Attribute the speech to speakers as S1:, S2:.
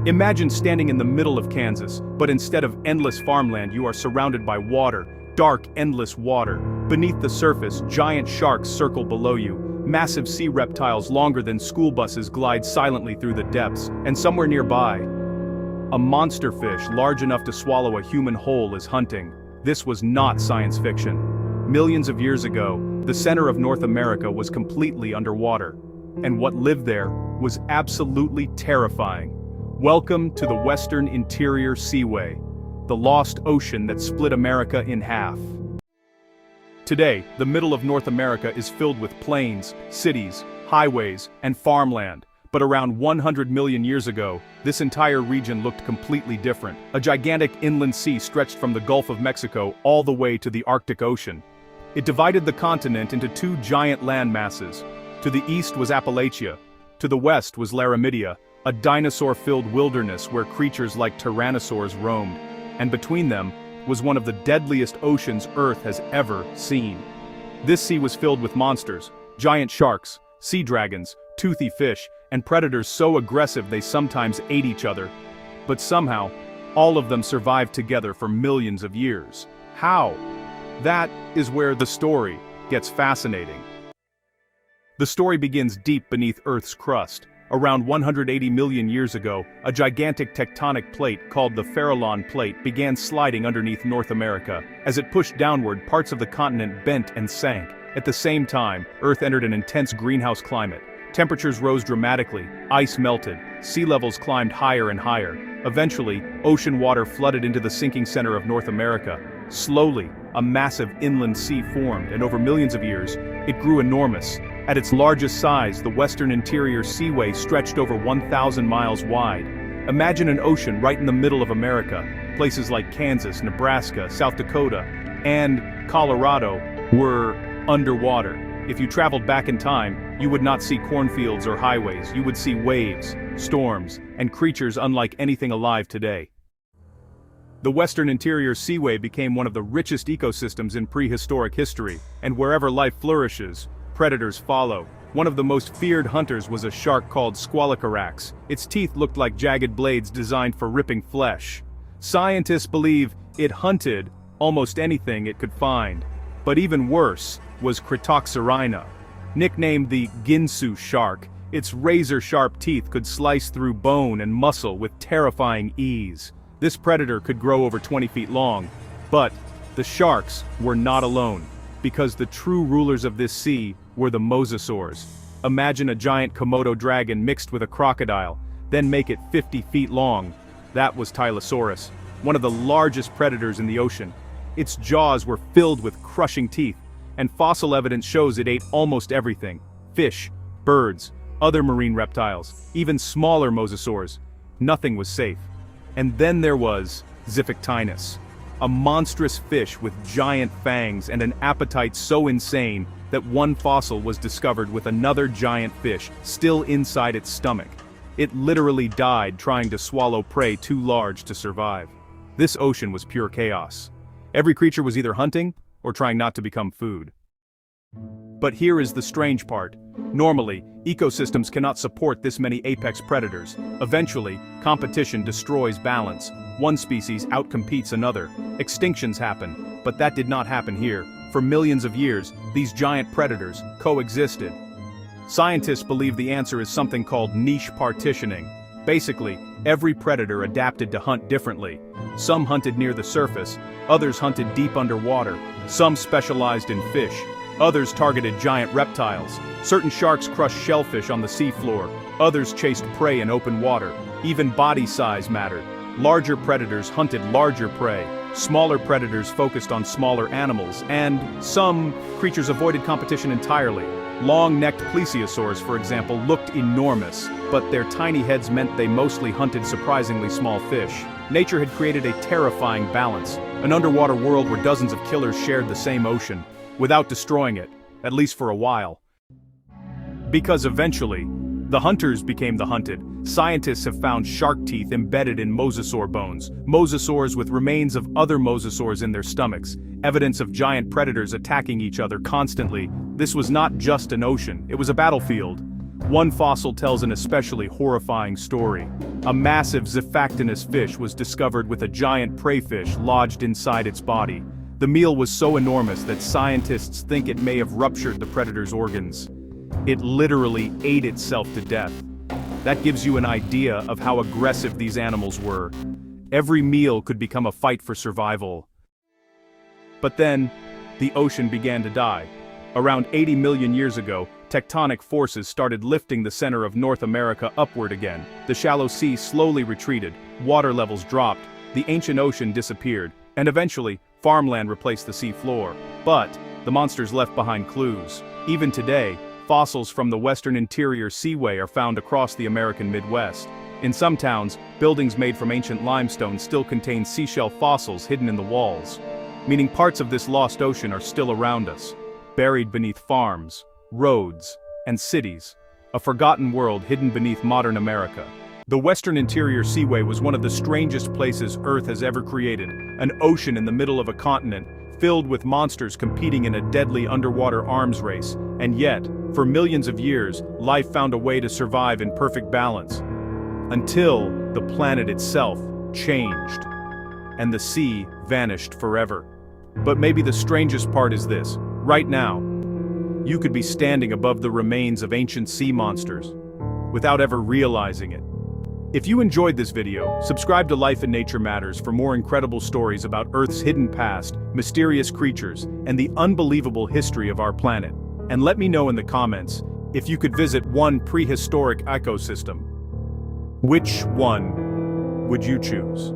S1: Imagine standing in the middle of Kansas, but instead of endless farmland you are surrounded by water, dark, endless water. Beneath the surface, giant sharks circle below you. Massive sea reptiles longer than school buses glide silently through the depths, and somewhere nearby, a monster fish large enough to swallow a human whole is hunting. This was not science fiction. Millions of years ago, the center of North America was completely underwater. And what lived there was absolutely terrifying. Welcome to the Western Interior Seaway, the lost ocean that split America in half. Today, the middle of North America is filled with plains, cities, highways, and farmland. But around 100 million years ago, this entire region looked completely different. A gigantic inland sea stretched from the Gulf of Mexico all the way to the Arctic Ocean. It divided the continent into two giant land masses. To the east was Appalachia. To the west was Laramidia, a dinosaur-filled wilderness where creatures like tyrannosaurs roamed. And between them was one of the deadliest oceans Earth has ever seen. This sea was filled with monsters, giant sharks, sea dragons, toothy fish, and predators so aggressive they sometimes ate each other. But somehow, all of them survived together for millions of years. How? That is where the story gets fascinating. The story begins deep beneath Earth's crust. Around 180 million years ago, a gigantic tectonic plate called the Farallon Plate began sliding underneath North America. As it pushed downward, parts of the continent bent and sank. At the same time, Earth entered an intense greenhouse climate. Temperatures rose dramatically, ice melted, sea levels climbed higher and higher. Eventually, ocean water flooded into the sinking center of North America. Slowly, a massive inland sea formed, and over millions of years, it grew enormous. At its largest size, the Western Interior Seaway stretched over 1,000 miles wide. Imagine an ocean right in the middle of America. Places like Kansas, Nebraska, South Dakota, and Colorado were underwater. If you traveled back in time, you would not see cornfields or highways. You would see waves, storms, and creatures unlike anything alive today. The Western Interior Seaway became one of the richest ecosystems in prehistoric history, and wherever life flourishes, predators follow. One of the most feared hunters was a shark called Squalicarax. Its teeth looked like jagged blades designed for ripping flesh. Scientists believe it hunted almost anything it could find. But even worse was Critoxorina. Nicknamed the Ginsu shark, its razor-sharp teeth could slice through bone and muscle with terrifying ease. This predator could grow over 20 feet long. But the sharks were not alone, because the true rulers of this sea were the mosasaurs. Imagine a giant Komodo dragon mixed with a crocodile, then make it 50 feet long. That was Tylosaurus, one of the largest predators in the ocean. Its jaws were filled with crushing teeth, and fossil evidence shows it ate almost everything: fish, birds, other marine reptiles, even smaller mosasaurs. Nothing was safe. And then there was Xiphictinus, a monstrous fish with giant fangs and an appetite so insane that one fossil was discovered with another giant fish still inside its stomach. It literally died trying to swallow prey too large to survive. This ocean was pure chaos. Every creature was either hunting or trying not to become food. But here is the strange part. Normally, ecosystems cannot support this many apex predators. Eventually, competition destroys balance. One species outcompetes another. Extinctions happen, but that did not happen here. For millions of years, these giant predators coexisted. Scientists believe the answer is something called niche partitioning. Basically, every predator adapted to hunt differently. Some hunted near the surface, others hunted deep underwater. Some specialized in fish, others targeted giant reptiles. Certain sharks crushed shellfish on the seafloor, others chased prey in open water. Even body size mattered. Larger predators hunted larger prey. Smaller predators focused on smaller animals, and some creatures avoided competition entirely. Long-necked plesiosaurs, for example, looked enormous, but their tiny heads meant they mostly hunted surprisingly small fish. Nature had created a terrifying balance, an underwater world where dozens of killers shared the same ocean, without destroying it, at least for a while. Because eventually, the hunters became the hunted. Scientists have found shark teeth embedded in mosasaur bones, mosasaurs with remains of other mosasaurs in their stomachs, evidence of giant predators attacking each other constantly. This was not just an ocean, it was a battlefield. One fossil tells an especially horrifying story. A massive Xiphactinus fish was discovered with a giant prey fish lodged inside its body. The meal was so enormous that scientists think it may have ruptured the predator's organs. It literally ate itself to death. That gives you an idea of how aggressive these animals were. Every meal could become a fight for survival. But then, the ocean began to die. Around 80 million years ago, tectonic forces started lifting the center of North America upward again. The shallow sea slowly retreated, water levels dropped, the ancient ocean disappeared, and eventually, farmland replaced the sea floor. But the monsters left behind clues. Even today, fossils from the Western Interior Seaway are found across the American Midwest. In some towns, buildings made from ancient limestone still contain seashell fossils hidden in the walls, meaning parts of this lost ocean are still around us, buried beneath farms, roads, and cities, a forgotten world hidden beneath modern America. The Western Interior Seaway was one of the strangest places Earth has ever created, an ocean in the middle of a continent, filled with monsters competing in a deadly underwater arms race, and yet, for millions of years, life found a way to survive in perfect balance. Until the planet itself changed, and the sea vanished forever. But maybe the strangest part is this: right now, you could be standing above the remains of ancient sea monsters, without ever realizing it. If you enjoyed this video, subscribe to Life and Nature Matters for more incredible stories about Earth's hidden past, mysterious creatures, and the unbelievable history of our planet. And let me know in the comments if you could visit one prehistoric ecosystem. Which one would you choose?